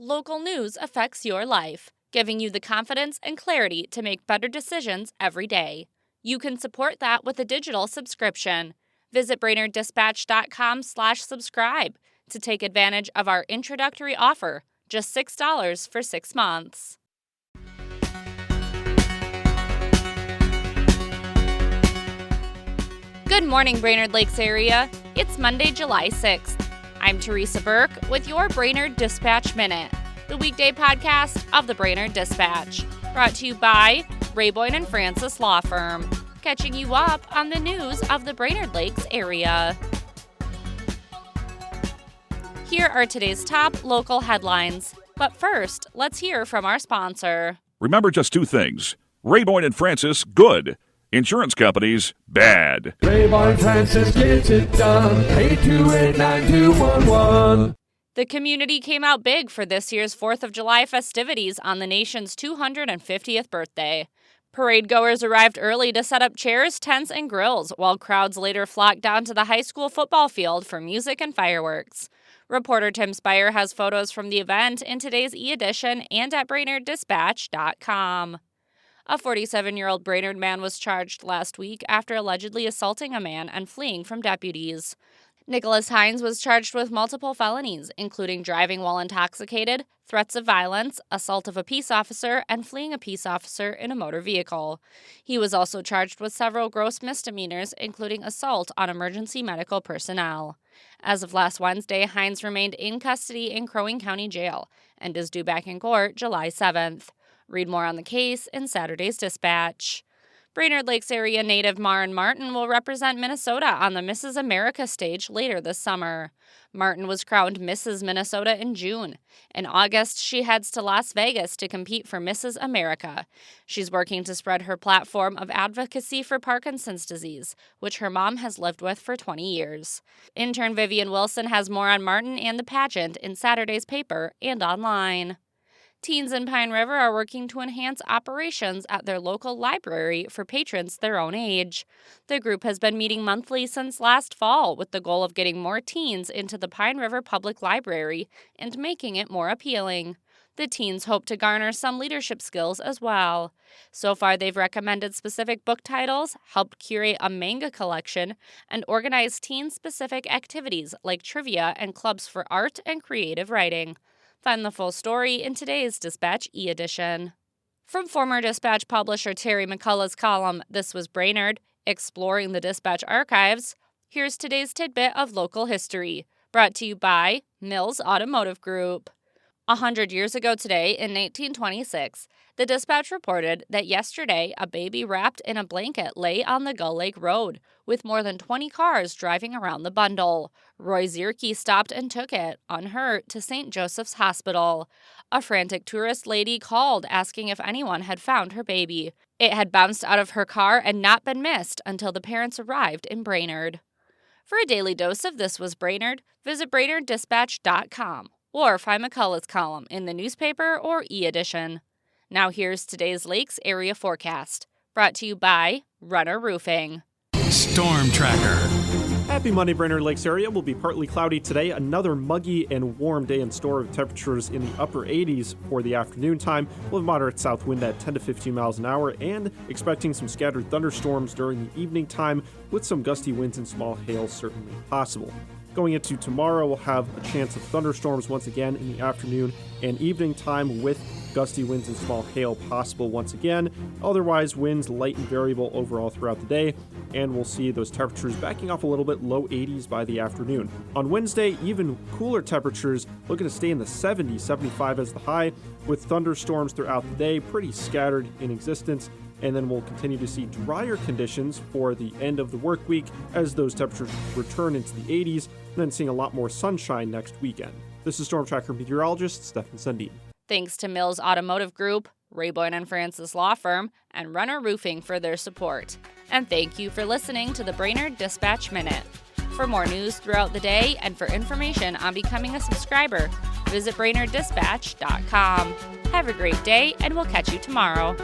Local news affects your life, giving you the confidence and clarity to make better decisions every day. You can support that with a digital subscription. Visit BrainerdDispatch.com/subscribe to take advantage of our introductory offer, just $6 for 6 months. Good morning, Brainerd Lakes area. It's Monday, July 6th. I'm Teresa Burke with your Brainerd Dispatch Minute, the weekday podcast of the Brainerd Dispatch, brought to you by Rayboyne & Francis Law Firm, catching you up on the news of the Brainerd Lakes area. Here are today's top local headlines. But first, let's hear from our sponsor. Remember just two things. Rayboyne & Francis, good. Insurance companies, bad. Rayboyne & Francis gets it done. 828-9211. The community came out big for this year's 4th of July festivities on the nation's 250th birthday. Parade goers arrived early to set up chairs, tents, and grills, while crowds later flocked down to the high school football field for music and fireworks. Reporter Tim Spire has photos from the event in today's e-edition and at BrainerdDispatch.com. A 47-year-old Brainerd man was charged last week after allegedly assaulting a man and fleeing from deputies. Nicholas Hines was charged with multiple felonies, including driving while intoxicated, threats of violence, assault of a peace officer, and fleeing a peace officer in a motor vehicle. He was also charged with several gross misdemeanors, including assault on emergency medical personnel. As of last Wednesday, Hines remained in custody in Crow Wing County Jail and is due back in court July 7th. Read more on the case in Saturday's Dispatch. Brainerd Lakes area native Maren Martin will represent Minnesota on the Mrs. America stage later this summer. Martin was crowned Mrs. Minnesota in June. In August, she heads to Las Vegas to compete for Mrs. America. She's working to spread her platform of advocacy for Parkinson's disease, which her mom has lived with for 20 years. Intern Vivian Wilson has more on Martin and the pageant in Saturday's paper and online. Teens in Pine River are working to enhance operations at their local library for patrons their own age. The group has been meeting monthly since last fall with the goal of getting more teens into the Pine River Public Library and making it more appealing. The teens hope to garner some leadership skills as well. So far, they've recommended specific book titles, helped curate a manga collection, and organized teen-specific activities like trivia and clubs for art and creative writing. Find the full story in today's Dispatch e-edition. From former Dispatch publisher Terry McCullough's column, This Was Brainerd, Exploring the Dispatch Archives, here's today's tidbit of local history, brought to you by Mills Automotive Group. 100 years ago today, in 1826, the Dispatch reported that yesterday a baby wrapped in a blanket lay on the Gull Lake Road, with more than 20 cars driving around the bundle. Roy Zierke stopped and took it, unhurt, to St. Joseph's Hospital. A frantic tourist lady called asking if anyone had found her baby. It had bounced out of her car and not been missed until the parents arrived in Brainerd. For a daily dose of This Was Brainerd, visit BrainerdDispatch.com. or find McCullough's column in the newspaper or e-edition. Now here's today's Lakes area forecast, brought to you by Runner Roofing. Storm Tracker. Happy Monday, Brainerd Lakes area. Will be partly cloudy today. Another muggy and warm day in store with temperatures in the upper 80s for the afternoon time. We'll have moderate south wind at 10 to 15 miles an hour and expecting some scattered thunderstorms during the evening time with some gusty winds and small hail certainly possible. Going into tomorrow, we'll have a chance of thunderstorms once again in the afternoon and evening time with gusty winds and small hail possible once again. Otherwise, winds light and variable overall throughout the day, and we'll see those temperatures backing off a little bit, low 80s by the afternoon. On Wednesday, even cooler temperatures looking to stay in the 70s, 75 as the high, with thunderstorms throughout the day, pretty scattered in existence. And then we'll continue to see drier conditions for the end of the work week as those temperatures return into the 80s, and then seeing a lot more sunshine next weekend. This is Storm Tracker meteorologist Stefan Sundin. Thanks to Mills Automotive Group, Rayboyne & Francis Law Firm, and Runner Roofing for their support. And thank you for listening to the Brainerd Dispatch Minute. For more news throughout the day and for information on becoming a subscriber, visit BrainerdDispatch.com. Have a great day, and we'll catch you tomorrow.